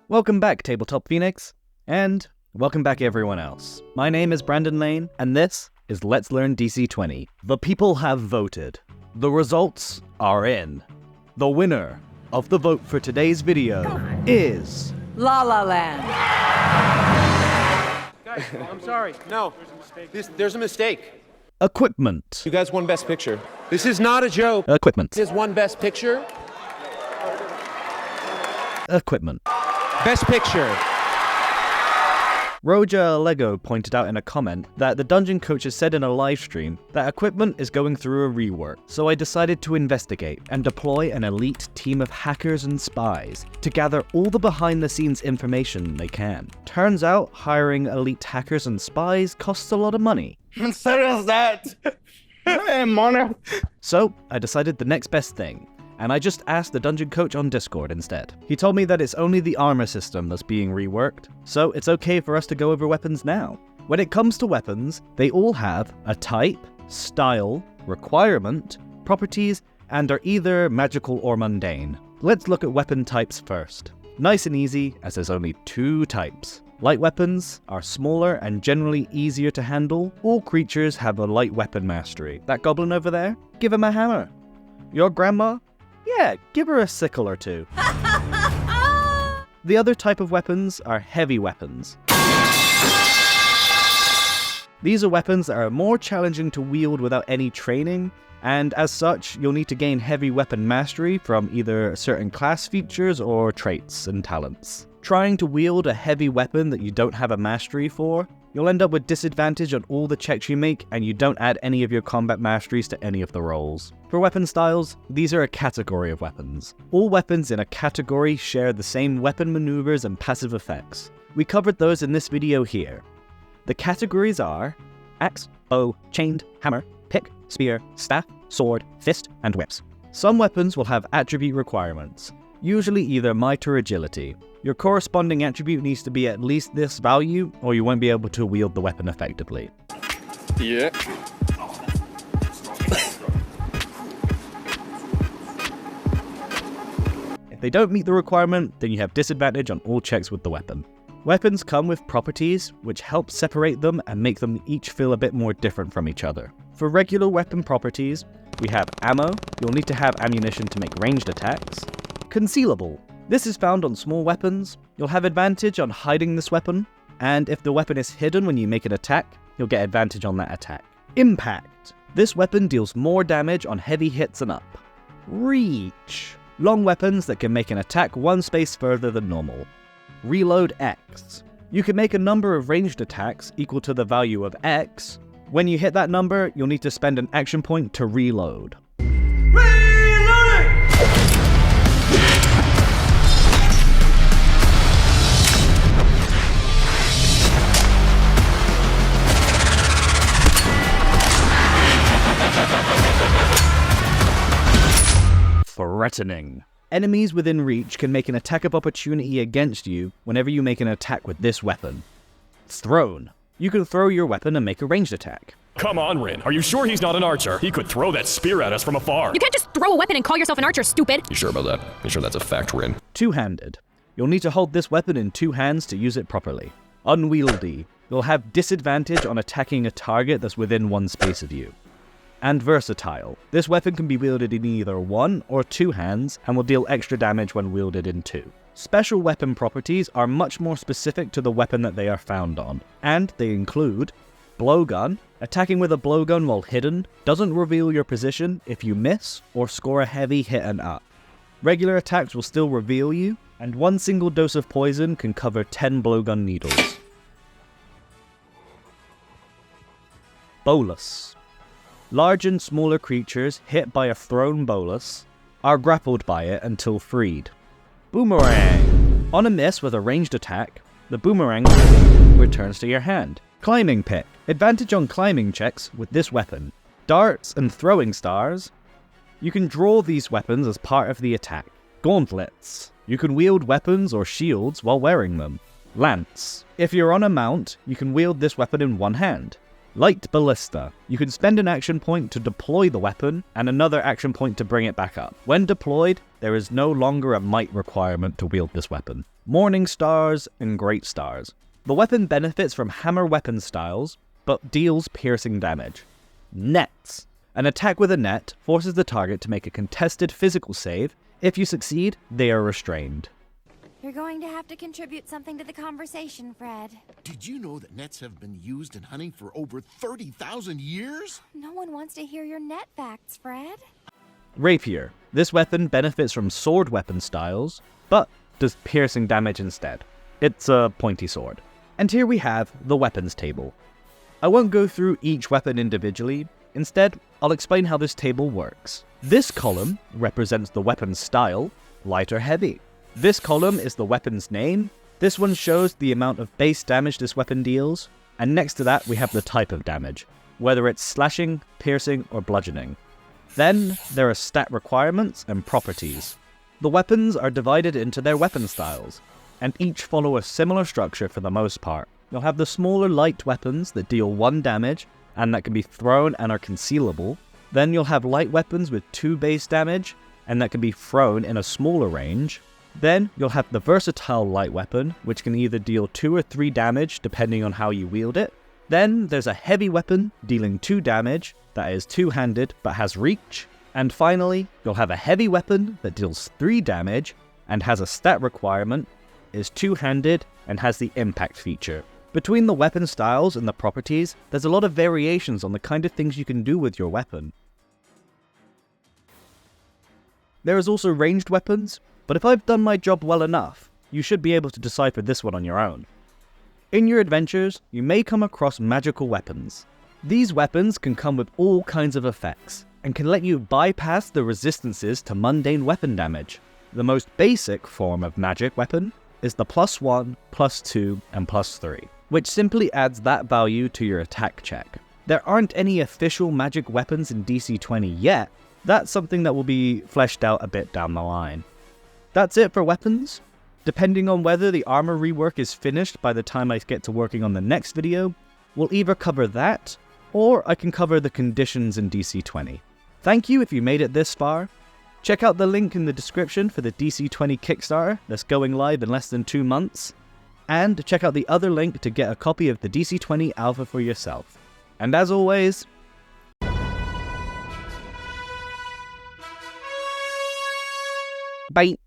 Welcome back, Tabletop Phoenix, and welcome back everyone else. My name is Brandon Lane, and this is Let's Learn DC20. The people have voted. The results are in. The winner of the vote for today's video is... La La Land. Guys, I'm sorry. No, there's a mistake. Equipment. You guys won Best Picture. This is not a joke. Equipment. This is one Best Picture. Equipment. Best Picture. Roja Lego pointed out in a comment that the Dungeon Coaches said in a live stream that equipment is going through a rework, so I decided to investigate and deploy an elite team of hackers and spies to gather all the behind-the-scenes information they can. Turns out, hiring elite hackers and spies costs a lot of money. Serious that? Money. So, I decided the next best thing, and I just asked the Dungeon Coach on Discord instead. He told me that it's only the armor system that's being reworked, so it's okay for us to go over weapons now. When it comes to weapons, they all have a type, style, requirement, properties, and are either magical or mundane. Let's look at weapon types first. Nice and easy, as there's only 2 types. Light weapons are smaller and generally easier to handle. All creatures have a light weapon mastery. That goblin over there? Give him a hammer. Your grandma? Yeah, give her a sickle or 2. The other type of weapons are heavy weapons. These are weapons that are more challenging to wield without any training, and as such, you'll need to gain heavy weapon mastery from either certain class features or traits and talents. Trying to wield a heavy weapon that you don't have a mastery for, you'll end up with disadvantage on all the checks you make, and you don't add any of your combat masteries to any of the rolls. For weapon styles, these are a category of weapons. All weapons in a category share the same weapon maneuvers and passive effects. We covered those in this video here. The categories are axe, bow, chained, hammer, pick, spear, staff, sword, fist, and whips. Some weapons will have attribute requirements, usually either might or agility. Your corresponding attribute needs to be at least this value, or you won't be able to wield the weapon effectively. Yeah. If they don't meet the requirement, then you have disadvantage on all checks with the weapon. Weapons come with properties, which help separate them and make them each feel a bit more different from each other. For regular weapon properties, we have ammo. You'll need to have ammunition to make ranged attacks. Concealable. This is found on small weapons. You'll have advantage on hiding this weapon, and if the weapon is hidden when you make an attack, you'll get advantage on that attack. Impact. This weapon deals more damage on heavy hits and up. Reach. Long weapons that can make an attack one space further than normal. Reload X. You can make a number of ranged attacks equal to the value of X. When you hit that number, you'll need to spend an action point to reload. Threatening. Enemies within reach can make an attack of opportunity against you whenever you make an attack with this weapon. Thrown. You can throw your weapon and make a ranged attack. Come on, Rin. Are you sure he's not an archer? He could throw that spear at us from afar. You can't just throw a weapon and call yourself an archer, stupid! You sure about that? You sure that's a fact, Rin? Two-handed. You'll need to hold this weapon in 2 hands to use it properly. Unwieldy. You'll have disadvantage on attacking a target that's within 1 space of you. And versatile. This weapon can be wielded in either 1 or 2 hands and will deal extra damage when wielded in 2. Special weapon properties are much more specific to the weapon that they are found on, and they include blowgun. Attacking with a blowgun while hidden doesn't reveal your position if you miss or score a heavy hit and up. Regular attacks will still reveal you, and 1 single dose of poison can cover 10 blowgun needles. Bolus. Large and smaller creatures hit by a thrown bolus are grappled by it until freed. Boomerang. On a miss with a ranged attack, the boomerang returns to your hand. Climbing pick. Advantage on climbing checks with this weapon. Darts and throwing stars. You can draw these weapons as part of the attack. Gauntlets. You can wield weapons or shields while wearing them. Lance. If you're on a mount, you can wield this weapon in 1 hand. Light Ballista. You can spend an action point to deploy the weapon, and another action point to bring it back up. When deployed, there is no longer a might requirement to wield this weapon. Morning Stars and Great Stars. The weapon benefits from hammer weapon styles, but deals piercing damage. Nets. An attack with a net forces the target to make a contested physical save. If you succeed, they are restrained. You're going to have to contribute something to the conversation, Fred. Did you know that nets have been used in hunting for over 30,000 years? No one wants to hear your net facts, Fred. Rapier. This weapon benefits from sword weapon styles, but does piercing damage instead. It's a pointy sword. And here we have the weapons table. I won't go through each weapon individually. Instead, I'll explain how this table works. This column represents the weapon's style, light or heavy. This column is the weapon's name. This one shows the amount of base damage this weapon deals. And next to that, we have the type of damage, whether it's slashing, piercing, or bludgeoning. Then, there are stat requirements and properties. The weapons are divided into their weapon styles, and each follow a similar structure for the most part. You'll have the smaller light weapons that deal 1 damage, and that can be thrown and are concealable. Then you'll have light weapons with 2 base damage, and that can be thrown in a smaller range. Then you'll have the versatile light weapon, which can either deal 2 or 3 damage depending on how you wield it. Then there's a heavy weapon dealing 2 damage, that is 2-handed but has reach. And finally, you'll have a heavy weapon that deals 3 damage and has a stat requirement, is 2-handed and has the impact feature. Between the weapon styles and the properties, there's a lot of variations on the kind of things you can do with your weapon. There is also ranged weapons, but if I've done my job well enough, you should be able to decipher this one on your own. In your adventures, you may come across magical weapons. These weapons can come with all kinds of effects, and can let you bypass the resistances to mundane weapon damage. The most basic form of magic weapon is the +1, +2, and +3, which simply adds that value to your attack check. There aren't any official magic weapons in DC20 yet. That's something that will be fleshed out a bit down the line. That's it for weapons. Depending on whether the armor rework is finished by the time I get to working on the next video, we'll either cover that, or I can cover the conditions in DC20. Thank you if you made it this far. Check out the link in the description for the DC20 Kickstarter that's going live in less than 2 months. And check out the other link to get a copy of the DC20 Alpha for yourself. And as always, bye!